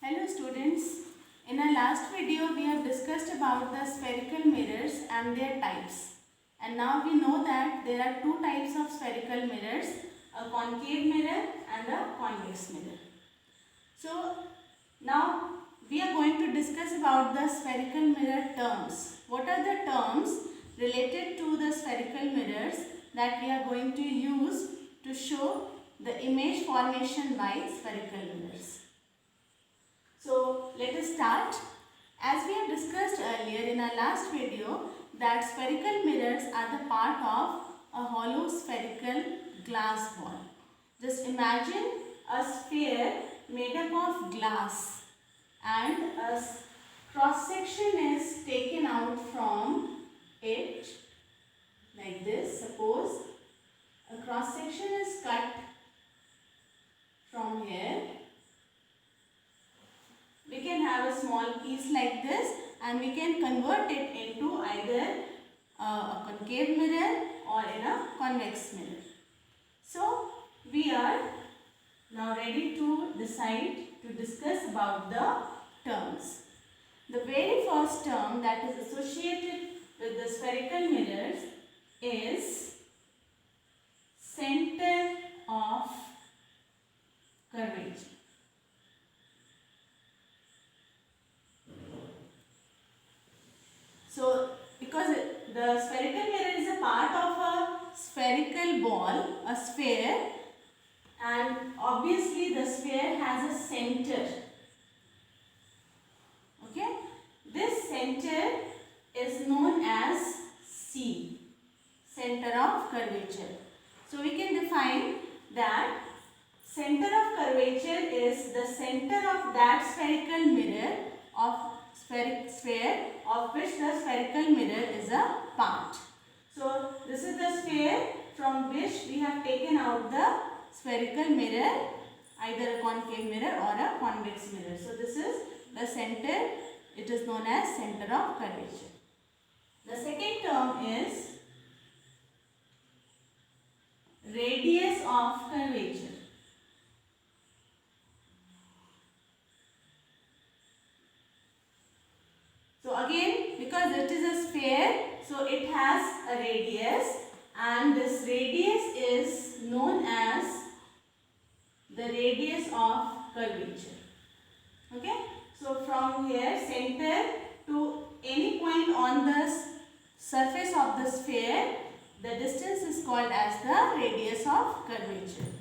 Hello students, in our last video we have discussed about the spherical mirrors and their types. And now we know that there are two types of spherical mirrors, a concave mirror and a convex mirror. So now we are going to discuss about the spherical mirror terms. What are the terms related to the spherical mirrors that we are going to use to show the image formation by spherical mirrors? So let us start. As we have discussed earlier in our last video that spherical mirrors are the part of a hollow spherical glass ball. Just imagine a sphere made up of glass and a cross section is taken out from it like this. Suppose a cross section is cut from here. We can have a small piece like this and we can convert it into either a concave mirror or in a convex mirror. So we are now ready to discuss about the terms. The very first term that is associated with the spherical mirrors is center of curvature. So, because the spherical mirror is a part of a spherical ball, a sphere, and obviously the sphere has a center. Okay, this center is known as C, center of curvature. So, we can define that center of curvature is the center of that spherical mirror of sphere of which the spherical mirror is a part. So this is the sphere from which we have taken out the spherical mirror, either a concave mirror or a convex mirror. So this is the center, it is known as center of curvature. The second term is radius of curvature. So again, because it is a sphere, so it has a radius and this radius is known as the radius of curvature. Okay, so from here center to any point on the surface of the sphere, the distance is called as the radius of curvature.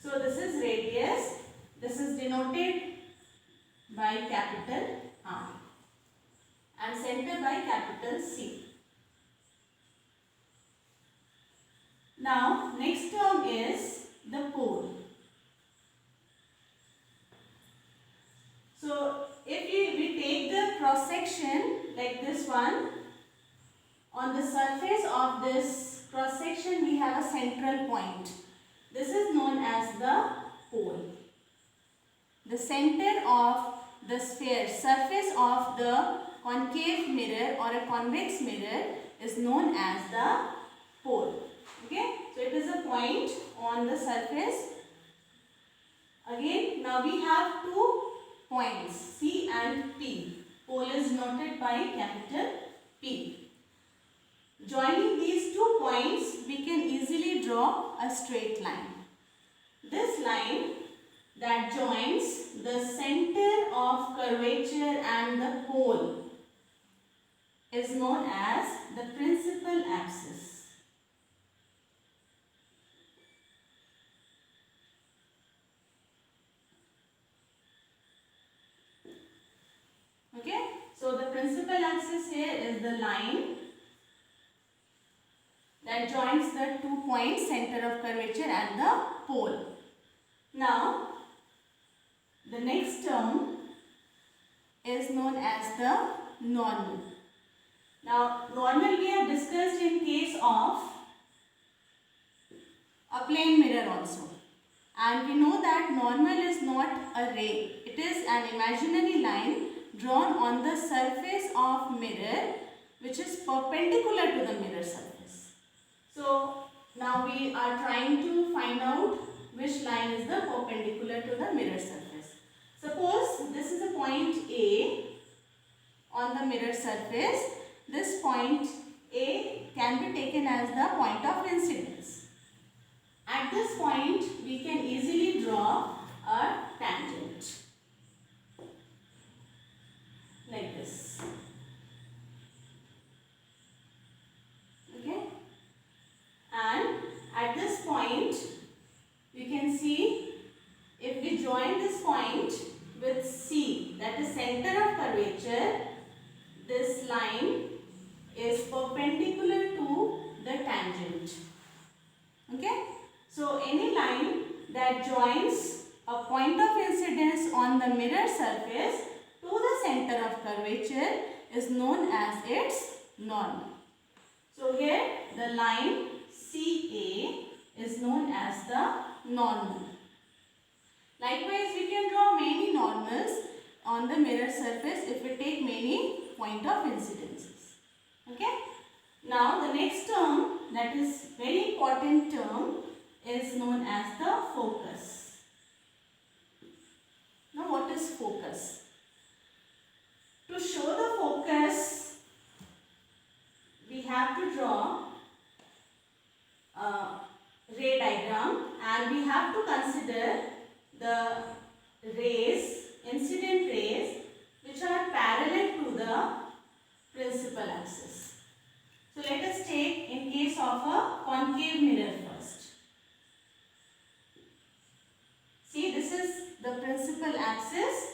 So this is radius, this is denoted by capital R and center by capital C. Now next term is the pole. So if we take the cross section like this one, on the surface of this cross section we have a central point. This is known as the pole. The center of the sphere, surface of the concave mirror or a convex mirror is known as the pole. Okay, so it is a point on the surface. Again, now we have two points C and P. Pole is noted by capital P. Joining these two points, we can easily draw a straight line. This line that joins the center of curvature and the pole is known as the principal axis. Okay, so the principal axis here is the line that joins the 2 points center of curvature and the pole. Now the next term is known as the normal. Now normal we have discussed in case of a plane mirror also, and we know that normal is not a ray, it is an imaginary line drawn on the surface of mirror which is perpendicular to the mirror surface. So now we are trying to find out which line is the perpendicular to the mirror surface. Suppose this is a mirror surface, this point A can be taken as the point of incidence. At this point, we can easily draw a tangent like this. Okay? And at this point, we can see if we join this point with C, that is center of curvature, this line is perpendicular to the tangent. Okay? So any line that joins a point of incidence on the mirror surface to the center of curvature is known as its normal. So here the line CA is known as the normal. Likewise, we can draw many normals on the mirror surface if we take many point of incidences. Okay? Now the next term, that is very important term, is known as the focus. Now what is focus? To show the focus, we have to draw a ray diagram and we have to consider the rays, incident rays, which are parallel to the principal axis. So let us take in case of a concave mirror first. See, this is the principal axis.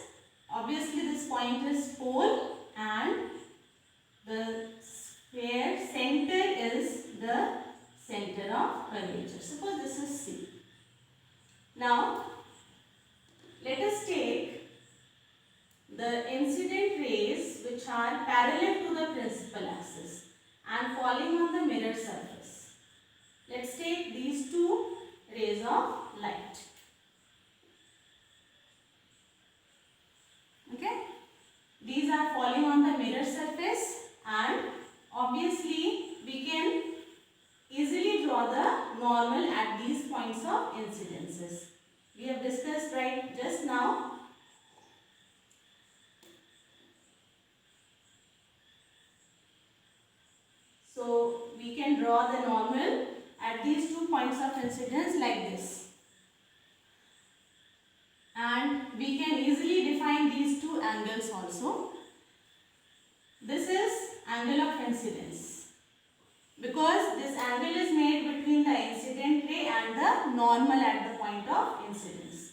Obviously this point is pole and the sphere center is the center of curvature. Suppose this is C. Now let us take the incident rays which are parallel to the principal axis and falling on the mirror surface. Let's take these two rays of light. Okay? These are falling on the mirror surface and obviously we can easily draw the normal at these points of incidences. We have discussed right just now. So we can draw the normal at these 2 points of incidence like this. And we can easily define these 2 angles also. This is angle of incidence because this angle is made between the incident ray and the normal at the point of incidence.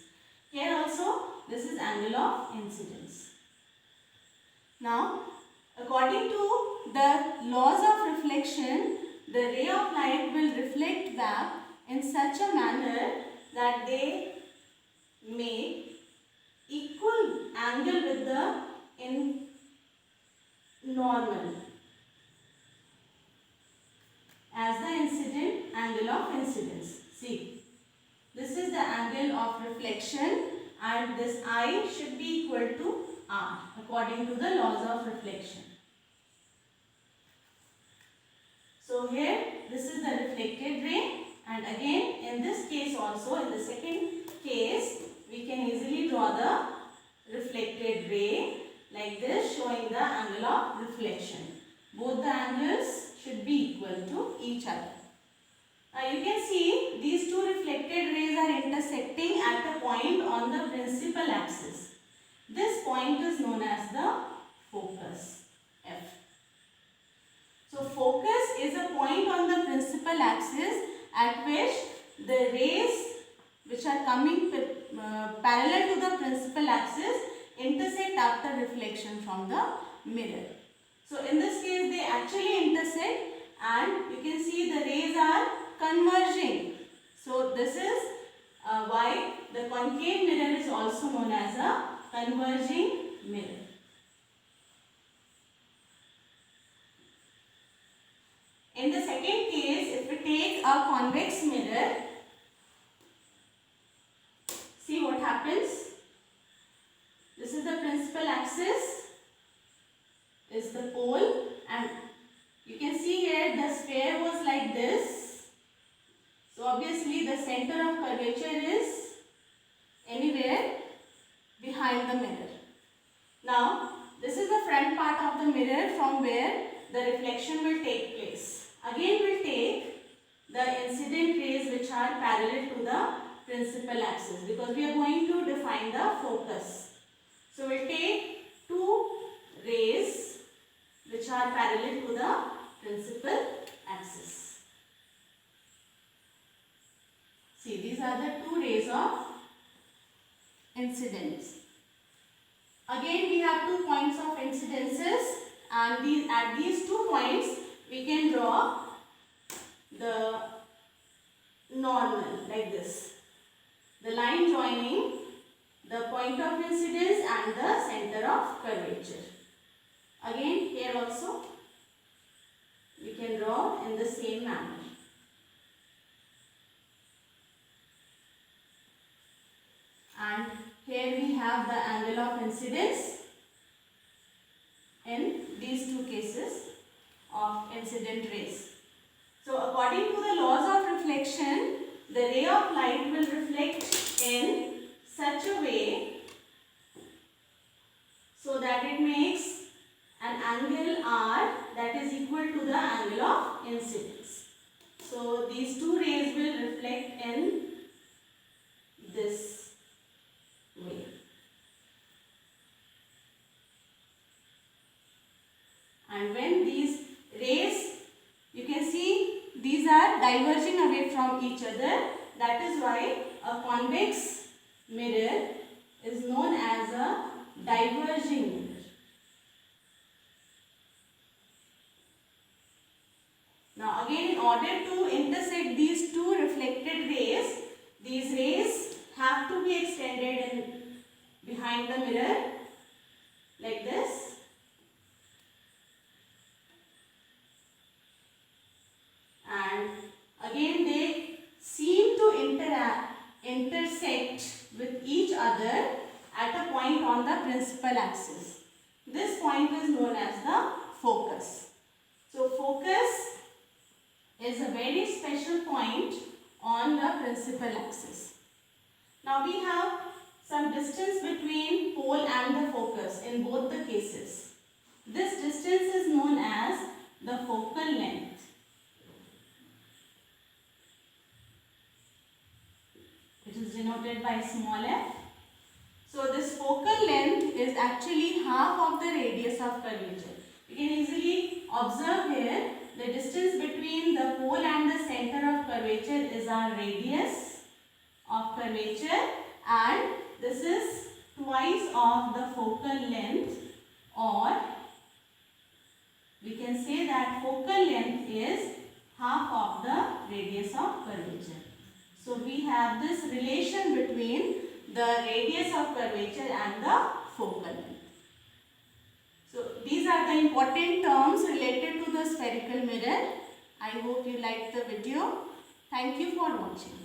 Here also this is angle of incidence. Now according to the laws of reflection, the ray of light will reflect back in such a manner that they make equal angle with the normal as the incident angle of incidence. See, this is the angle of reflection and this I should be equal to R according to the laws of reflection. So here this is the reflected ray and again in this case also, in the second case, we can easily draw the reflected ray like this, showing the angle of reflection. Both the angles should be equal to each other. Now you can see these 2 reflected rays are intersecting at a point on the principal axis. This point is known as the focus, F. So focus is a point on the principal axis at which the rays which are coming parallel to the principal axis intersect after reflection from the mirror. So in this case they actually intersect and you can see the rays are converging. So this is why the concave mirror is also known as a converging mirror. In the second case, if we take a convex mirror, see what happens. This is the principal axis, is the pole, and you can see here the sphere was like this. So obviously the center of curvature is anywhere behind the mirror. Now This is the front part of the mirror from where the reflection will take place. Again we'll take the incident rays which are parallel to the principal axis, because we are going to define the focus. So we'll take two rays which are parallel to the principal axis. See, these are the two rays of incidence. Again we have 2 points of incidences, and at these 2 points we can draw the normal like this. The line joining the point of incidence and the center of curvature. Again here also we can draw in the same manner. And here we have the angle of incidence in these 2 cases of incident rays. So according to the laws of reflection, the ray of light will reflect in such a way so that it makes an angle R that is equal to the angle of incidence. So these 2 rays will reflect in this way. And when these rays, you can see these are diverging away from each other. That is why a convex mirror is known as a diverging mirror. Now again, in order to intersect these 2 reflected rays, these rays have to be extended behind the mirror like this. And again they seem to intersect with each other at a point on the principal axis. This point is known as the focus. So focus is a very special point on the principal axis. Now we have some distance between pole and the focus in both the cases. This distance is known as the focal length. It is denoted by small f. So this focal length is actually half of the radius of curvature. You can easily observe here the distance between the pole and the center of curvature is our radius of curvature, and this is twice of the focal length, or we can say that focal length is half of the radius of curvature. So we have this relation between the radius of curvature and the focal length. So these are the important terms related to the spherical mirror. I hope you liked the video. Thank you for watching.